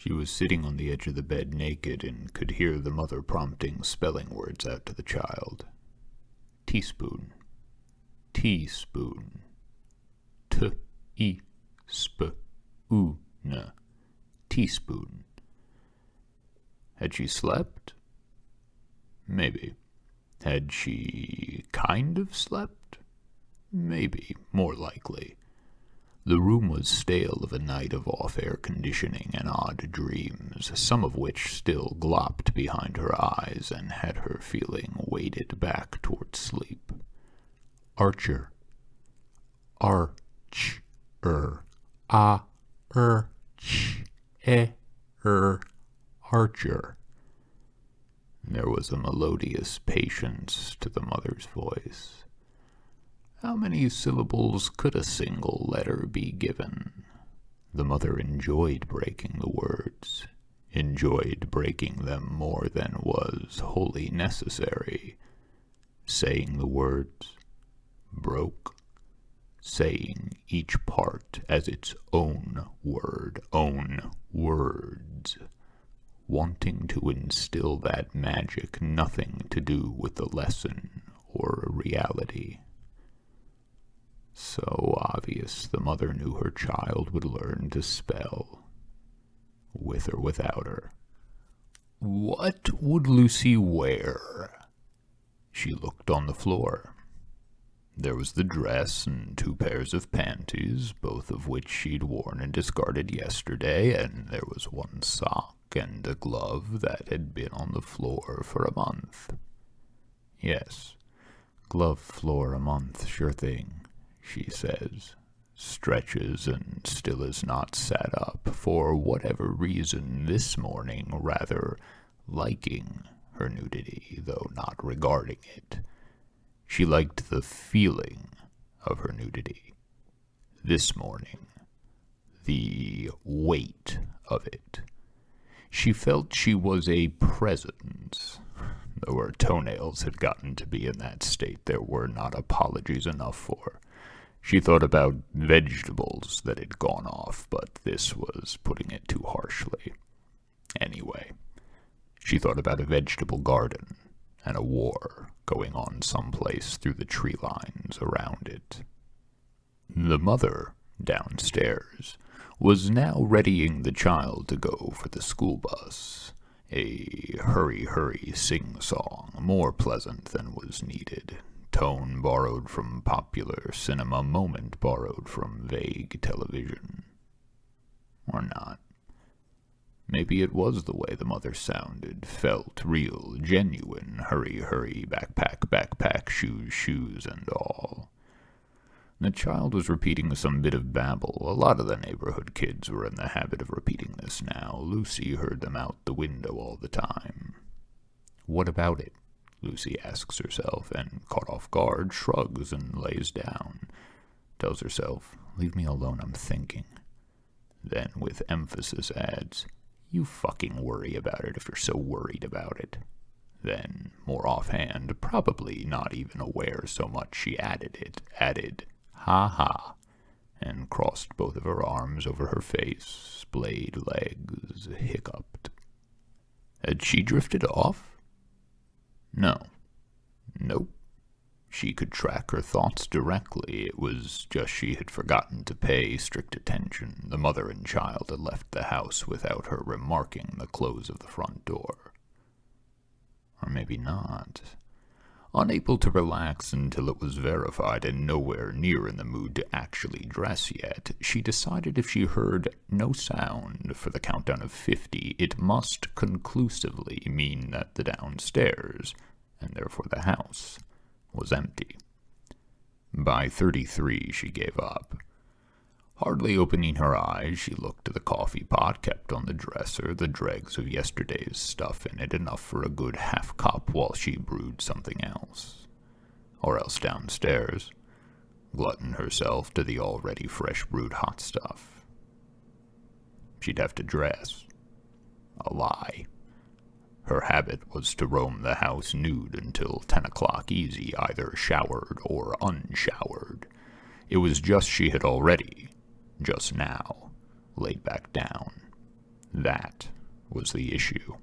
She was sitting on the edge of the bed naked and could hear the mother prompting spelling words out to the child. Teaspoon. Teaspoon. T-E-sp-oo-na. Teaspoon. Had she slept? Maybe. Had she kind of slept? Maybe, more likely. The room was stale of a night of off-air conditioning and odd dreams, some of which still glopped behind her eyes and had her feeling weighted back toward sleep. Archer. Arch-er. Archer. There was a melodious patience to the mother's voice. How many syllables could a single letter be given? The mother enjoyed breaking the words, enjoyed breaking them more than was wholly necessary. Saying the words, broke, saying each part as its own word, own words, wanting to instill that magic nothing to do with the lesson or reality. So obvious the mother knew her child would learn to spell, with or without her. What would Lucy wear? She looked on the floor. There was the dress and 2 pairs of panties, both of which she'd worn and discarded yesterday, and there was 1 sock and a glove that had been on the floor for a month. Yes, glove floor a month, sure thing, she says, stretches and still is not sat up, for whatever reason this morning rather liking her nudity, though not regarding it. She liked the feeling of her nudity. This morning, the weight of it. She felt she was a presence. Though her toenails had gotten to be in that state there were not apologies enough for. She thought about vegetables that had gone off, but this was putting it too harshly. Anyway, she thought about a vegetable garden and a war going on someplace through the tree lines around it. The mother, downstairs, was now readying the child to go for the school bus. A hurry-hurry sing-song, more pleasant than was needed. Tone borrowed from popular cinema, moment borrowed from vague television. Or not. Maybe it was the way the mother sounded, felt real, genuine, hurry, backpack, shoes, and all. The child was repeating some bit of babble. A lot of the neighborhood kids were in the habit of repeating this now. Lucy heard them out the window all the time. What about it? Lucy asks herself, and, caught off guard, shrugs and lays down. Tells herself, leave me alone, I'm thinking. Then, with emphasis, adds, you fucking worry about it if you're so worried about it. Then, more offhand, probably not even aware so much she added, ha ha, and crossed both of her arms over her face, splayed legs, hiccuped. Had she drifted off? No. Nope. She could track her thoughts directly. It was just she had forgotten to pay strict attention. The mother and child had left the house without her remarking the close of the front door. Or maybe not. Unable to relax until it was verified and nowhere near in the mood to actually dress yet, she decided if she heard no sound for the countdown of 50, it must conclusively mean that the downstairs, and therefore the house, was empty. By 33, she gave up. Hardly opening her eyes, she looked at the coffee pot kept on the dresser, the dregs of yesterday's stuff in it, enough for a good half-cup while she brewed something else. Or else downstairs, glutton herself to the already fresh-brewed hot stuff. She'd have to dress. A lie. Her habit was to roam the house nude until 10 o'clock easy, either showered or unshowered. It was just she had already, just now, laid back down. That was the issue.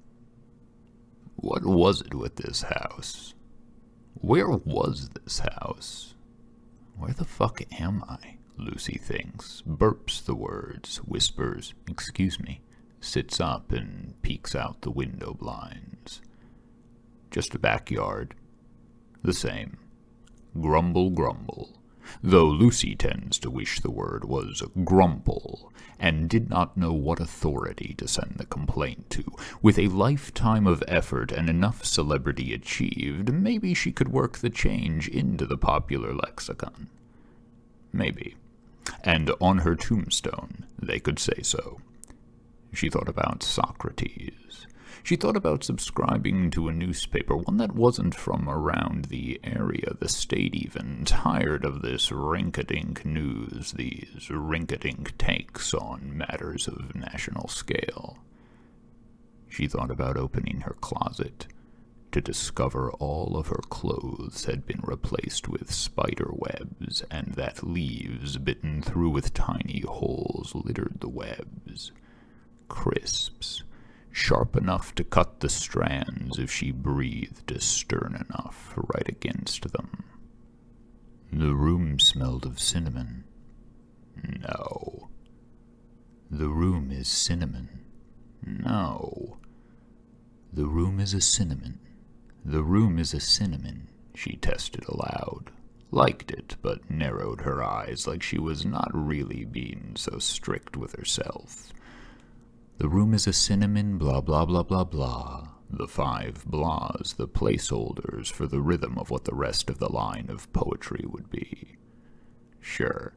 What was it with this house? Where was this house? Where the fuck am I? Lucy thinks, burps the words, whispers, "Excuse me," sits up and peeks out the window blinds. Just a backyard. The same. Grumble, grumble. Though Lucy tends to wish the word was grumple, and did not know what authority to send the complaint to. With a lifetime of effort and enough celebrity achieved, maybe she could work the change into the popular lexicon. Maybe. And on her tombstone, they could say so. She thought about Socrates. She thought about subscribing to a newspaper, one that wasn't from around the area, the state even, tired of this rink-a-dink news, these rink-a-dink takes on matters of national scale. She thought about opening her closet to discover all of her clothes had been replaced with spider webs, and that leaves bitten through with tiny holes littered the webs. Crisps, sharp enough to cut the strands if she breathed stern enough right against them. The room smelled of cinnamon. No. The room is cinnamon. No. The room is a cinnamon. The room is a cinnamon, she tested aloud. Liked it, but narrowed her eyes like she was not really being so strict with herself. The room is a cinnamon, blah, blah, blah, blah, blah. The 5 blahs, the placeholders for the rhythm of what the rest of the line of poetry would be. Sure,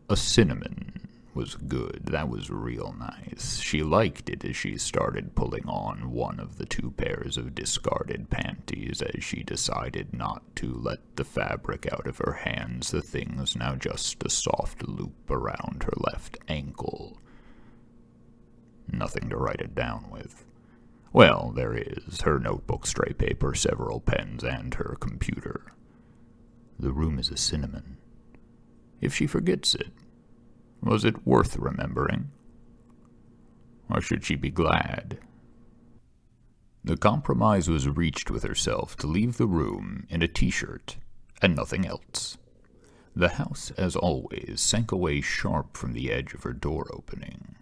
a cinnamon was good. That was real nice. She liked it as she started pulling on one of the 2 pairs of discarded panties as she decided not to let the fabric out of her hands. The thing's now just a soft loop around her left ankle. Nothing to write it down with. Well, there is her notebook, stray paper, several pens, and her computer. The room is a cinnamon. If she forgets it, was it worth remembering? Or should she be glad? The compromise was reached with herself to leave the room in a t-shirt and nothing else. The house, as always, sank away sharp from the edge of her door opening.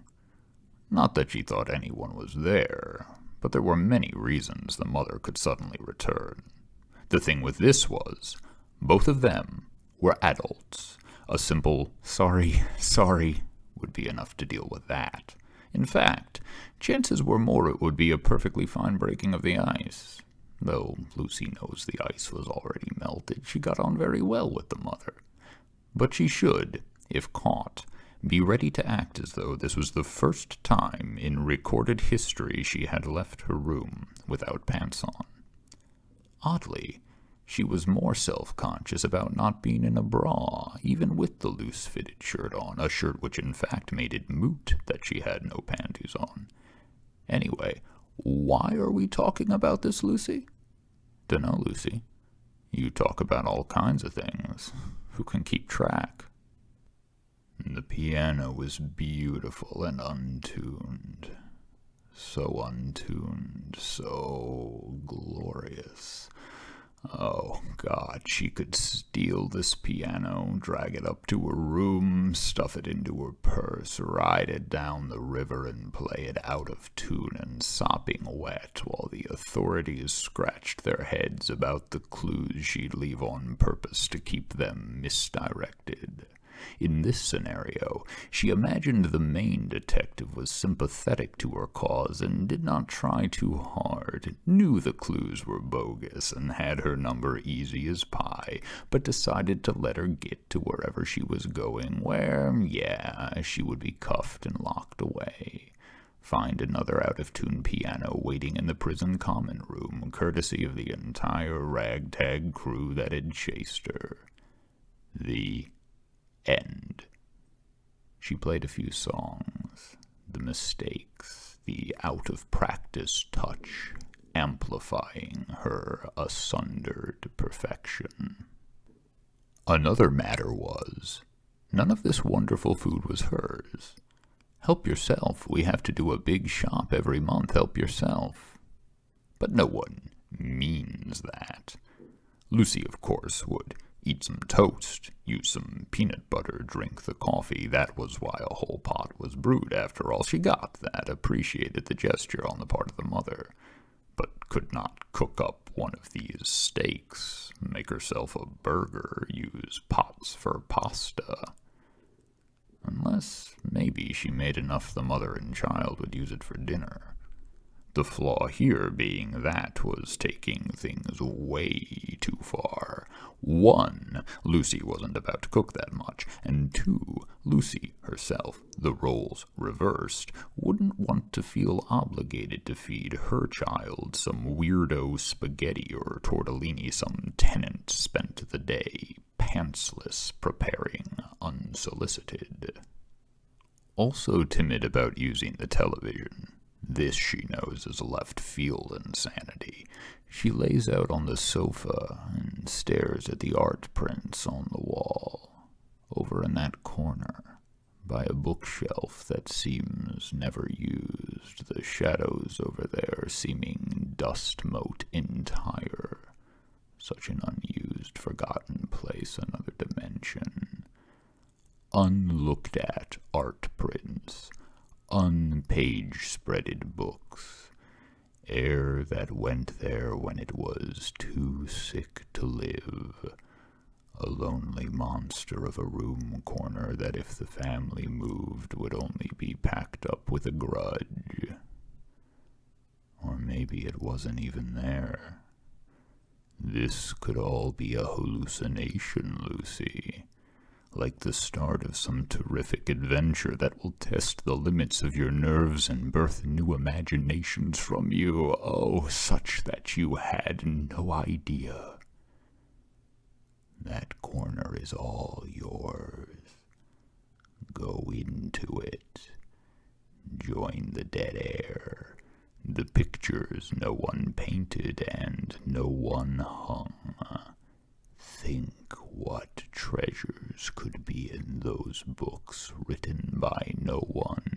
Not that she thought anyone was there, but there were many reasons the mother could suddenly return. The thing with this was, both of them were adults. A simple, sorry, would be enough to deal with that. In fact, chances were more it would be a perfectly fine breaking of the ice. Though Lucy knows the ice was already melted, she got on very well with the mother. But she should, if caught, be ready to act as though this was the first time in recorded history she had left her room without pants on. Oddly, she was more self-conscious about not being in a bra, even with the loose-fitted shirt on, a shirt which in fact made it moot that she had no panties on. Anyway, why are we talking about this, Lucy? Dunno, Lucy. You talk about all kinds of things. Who can keep track? The piano was beautiful and untuned. So untuned, so glorious. Oh, God, she could steal this piano, drag it up to her room, stuff it into her purse, ride it down the river and play it out of tune and sopping wet while the authorities scratched their heads about the clues she'd leave on purpose to keep them misdirected. In this scenario, she imagined the main detective was sympathetic to her cause and did not try too hard, knew the clues were bogus and had her number easy as pie, but decided to let her get to wherever she was going, where, yeah, she would be cuffed and locked away. Find another out-of-tune piano waiting in the prison common room, courtesy of the entire ragtag crew that had chased her. The end. She played a few songs, the mistakes, the out-of-practice touch, amplifying her asundered perfection. Another matter was, none of this wonderful food was hers. Help yourself. We have to do a big shop every month. Help yourself. But no one means that. Lucy, of course, would eat some toast, use some peanut butter, drink the coffee. That was why a whole pot was brewed, after all. She got that, appreciated the gesture on the part of the mother, but could not cook up one of these steaks, make herself a burger, use pots for pasta. Unless maybe she made enough the mother and child would use it for dinner. The flaw here being that was taking things way too far. 1, Lucy wasn't about to cook that much, and 2, Lucy herself, the roles reversed, wouldn't want to feel obligated to feed her child some weirdo spaghetti or tortellini some tenant spent the day pantsless preparing unsolicited. Also timid about using the television. This, she knows, is left field insanity. She lays out on the sofa and stares at the art prints on the wall. Over in that corner, by a bookshelf that seems never used, the shadows over there seeming dust mote entire. Such an unused, forgotten place, another dimension. Unlooked at art prints. Unpage-spreaded books, air that went there when it was too sick to live, a lonely monster of a room corner that if the family moved would only be packed up with a grudge. Or maybe it wasn't even there. This could all be a hallucination, Lucy. Like the start of some terrific adventure that will test the limits of your nerves and birth new imaginations from you, oh, such that you had no idea. That corner is all yours. Go into it. Join the dead air. The pictures no one painted and no one hung. Think what treasures could be in those books written by no one.